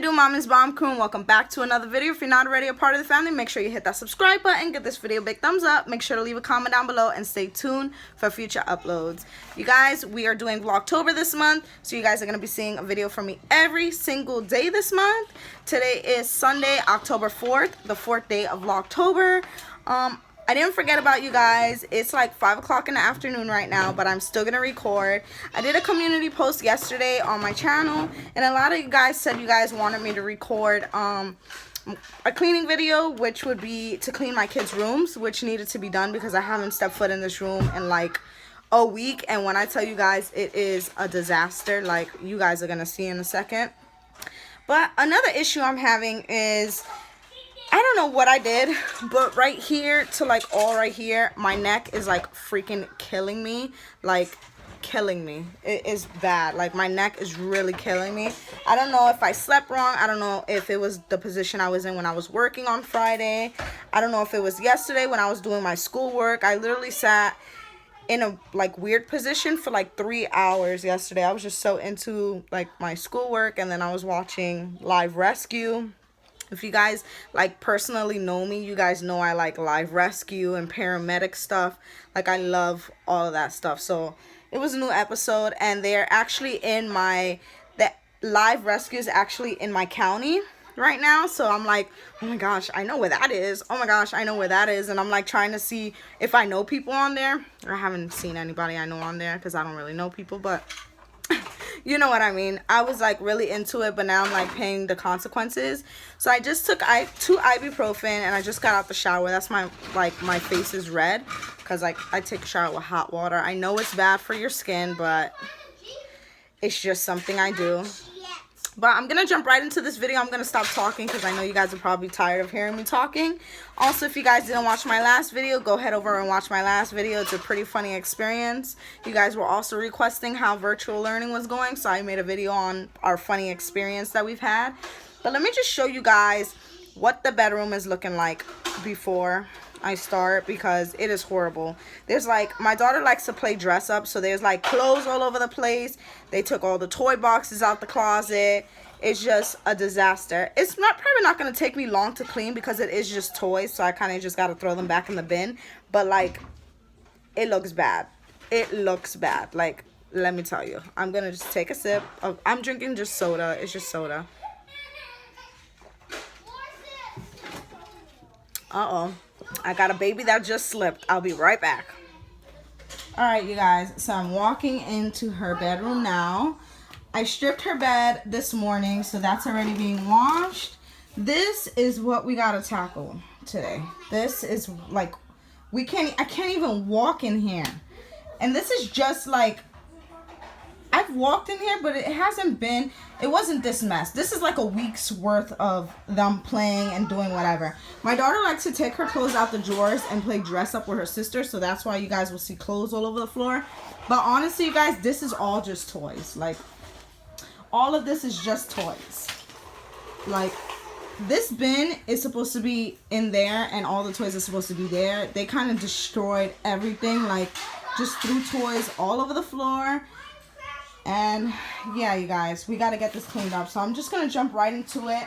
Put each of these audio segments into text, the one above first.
do, Mommy's Bomb Crew, and welcome back to another video. If you're not already a part of the family, make sure you hit that subscribe button, give this video a big thumbs up, make sure to leave a comment down below, and stay tuned for future uploads. You guys, we are doing Vlogtober this month, so you guys are going to be seeing a video from me every single day this month. Today is Sunday, October 4th, the 4th day of Vlogtober. I didn't forget about you guys. It's like 5 o'clock in the afternoon right now, but I'm still gonna record. I did a community post yesterday on my channel, and a lot of you guys said you guys wanted me to record a cleaning video, which would be to clean my kids' rooms, which needed to be done because I haven't stepped foot in this room in like a week. And when I tell you guys, it is a disaster, like you guys are gonna see in a second. But another issue I'm having is, I don't know what I did, but right here to like all right here, my neck is like freaking killing me, like killing me. It is bad. Like my neck is really killing me. I don't know if I slept wrong. I don't know if it was the position I was in when I was working on Friday. I don't know if it was yesterday when I was doing my schoolwork. I literally sat in a like weird position for like 3 hours yesterday. I was just so into like my schoolwork, and then I was watching Live Rescue. If you guys like personally know me, you guys know I like live rescue and paramedic stuff. Like I love all of that stuff. So it was a new episode, and they're actually in my, the live rescue is actually in my county right now. So I'm like, oh my gosh, I know where that is. Oh my gosh, I know where that is. And I'm like trying to see if I know people on there. I haven't seen anybody I know on there because I don't really know people, but you know what I mean. I was like really into it, but now I'm like paying the consequences. So I just took 2 ibuprofen, and I just got out the shower. That's my, like, my face is red because like I take a shower with hot water. I know it's bad for your skin, but it's just something I do. But I'm gonna jump right into this video. I'm gonna stop talking because I know you guys are probably tired of hearing me talking. Also, if you guys didn't watch my last video, go head over and watch my last video. It's a pretty funny experience. You guys were also requesting how virtual learning was going, so I made a video on our funny experience that we've had. But let me just show you guys what the bedroom is looking like before I start, because it is horrible. There's like, my daughter likes to play dress up, so there's like clothes all over the place. They took all the toy boxes out the closet. It's just a disaster. It's probably not going to take me long to clean because it is just toys, so I kind of just got to throw them back in the bin. But like, it looks bad. It looks bad. Like, let me tell you, I'm going to just take a sip of, I'm drinking just soda. It's just soda. Uh-oh. I got a baby that just slipped. I'll be right back. Alright, you guys. So I'm walking into her bedroom now. I stripped her bed this morning, so that's already being washed. This is what we gotta tackle today. This is like, I can't even walk in here. And this is just like, I've walked in here, but it wasn't this mess. This is like a week's worth of them playing and doing whatever. My daughter likes to take her clothes out the drawers and play dress up with her sister, so that's why you guys will see clothes all over the floor. But honestly, you guys, this is all just toys. Like, all of this is just toys. Like, this bin is supposed to be in there, and all the toys are supposed to be there. They kind of destroyed everything, like, just threw toys all over the floor. And yeah, you guys, we got to get this cleaned up. So I'm just going to jump right into it.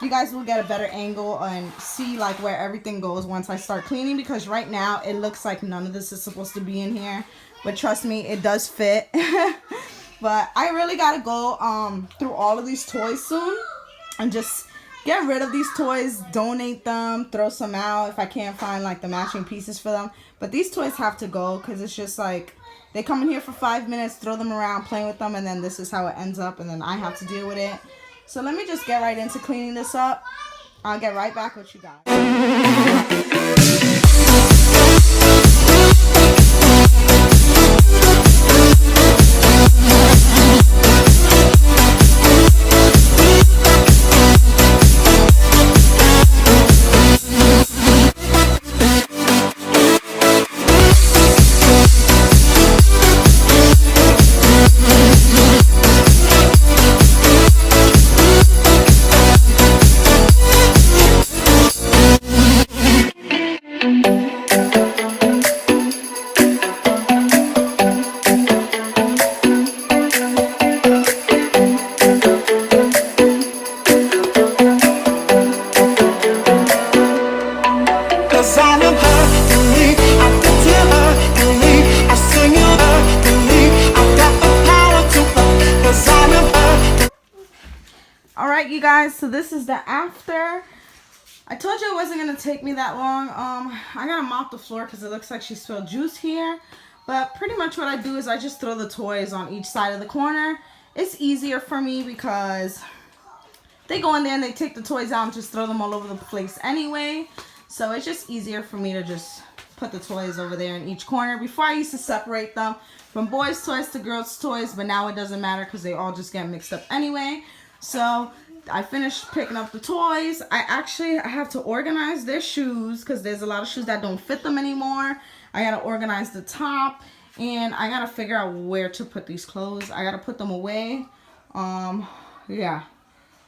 You guys will get a better angle and see like where everything goes once I start cleaning, because right now it looks like none of this is supposed to be in here. But trust me, it does fit. But I really got to go through all of these toys soon and just get rid of these toys, donate them, throw some out if I can't find like the matching pieces for them. But these toys have to go because it's just like, they come in here for 5 minutes, throw them around, playing with them, and then this is how it ends up, and then I have to deal with it. So let me just get right into cleaning this up. I'll get right back with you guys. guys, so this is the after. I told you it wasn't going to take me that long. I got to mop the floor because it looks like she spilled juice here. But pretty much what I do is I just throw the toys on each side of the corner. It's easier for me because they go in there and they take the toys out and just throw them all over the place anyway. So it's just easier for me to just put the toys over there in each corner. Before I used to separate them from boys' toys to girls' toys, but now it doesn't matter because they all just get mixed up anyway. So I finished picking up the toys. I have to organize their shoes because there's a lot of shoes that don't fit them anymore. I gotta organize the top, and I gotta figure out where to put these clothes. I gotta put them away. Yeah.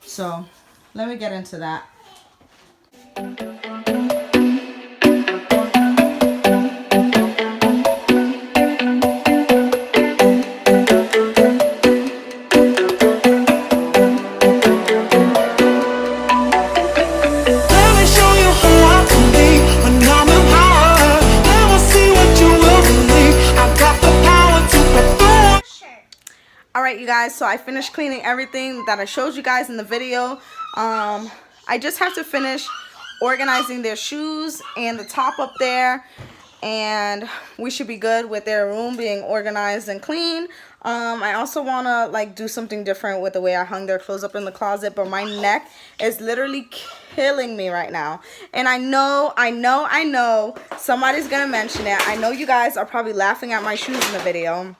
So let me get into that. Alright, you guys, so I finished cleaning everything that I showed you guys in the video. I just have to finish organizing their shoes and the top up there, and we should be good with their room being organized and clean. I also want to like do something different with the way I hung their clothes up in the closet, but my neck is literally killing me right now. And I know somebody's gonna mention it. I know you guys are probably laughing at my shoes in the video.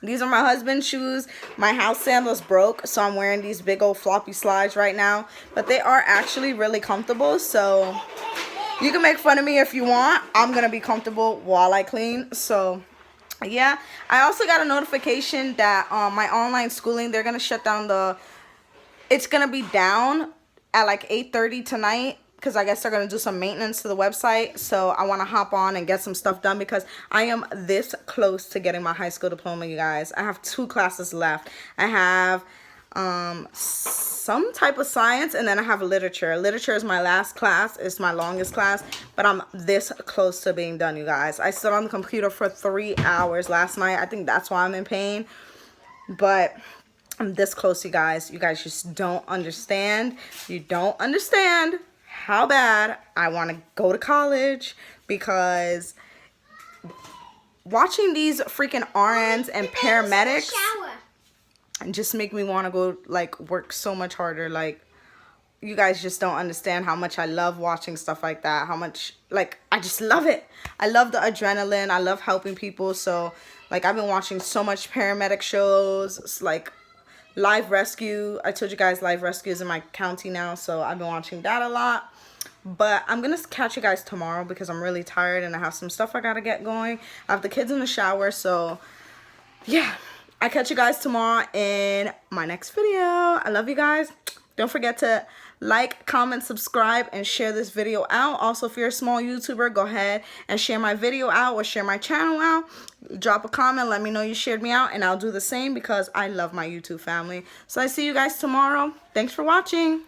These are my husband's shoes. My house sandals broke, so I'm wearing these big old floppy slides right now. But they are actually really comfortable, so you can make fun of me if you want. I'm going to be comfortable while I clean. So, yeah. I also got a notification that my online schooling, they're going to shut down it's going to be down at like 8:30 tonight, because I guess they're going to do some maintenance to the website. So I want to hop on and get some stuff done because I am this close to getting my high school diploma, you guys. I have 2 classes left. I have some type of science, and then I have literature. Literature is my last class. It's my longest class, but I'm this close to being done, you guys. I stood on the computer for 3 hours last night. I think that's why I'm in pain, but I'm this close, you guys. You guys just don't understand. You don't understand how bad I want to go to college, because watching these freaking RNs and paramedics just make me want to go like work so much harder. Like, you guys just don't understand how much I love watching stuff like that. How much, like, I just love it. I love the adrenaline. I love helping people. So like, I've been watching so much paramedic shows. It's like live rescue. I told you guys live rescue is in my county now, so I've been watching that a lot. But I'm gonna catch you guys tomorrow because I'm really tired and I have some stuff I gotta get going. I have the kids in the shower, so yeah, I catch you guys tomorrow in my next video. I love you guys. Don't forget to like, comment, subscribe, and share this video out. Also, if you're a small YouTuber, go ahead and share my video out or share my channel out. Drop a comment, let me know you shared me out, and I'll do the same because I love my YouTube family. So I see you guys tomorrow. Thanks for watching.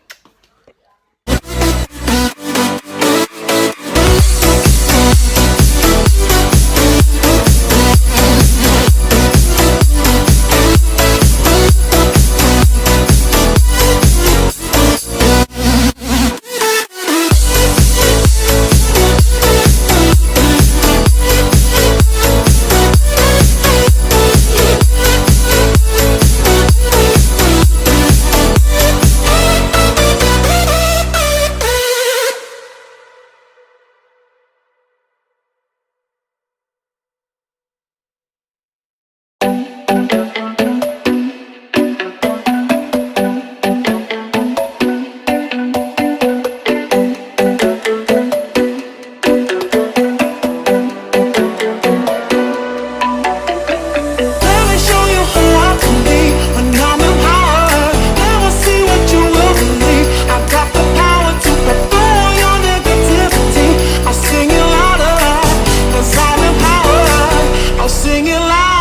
Sing it loud.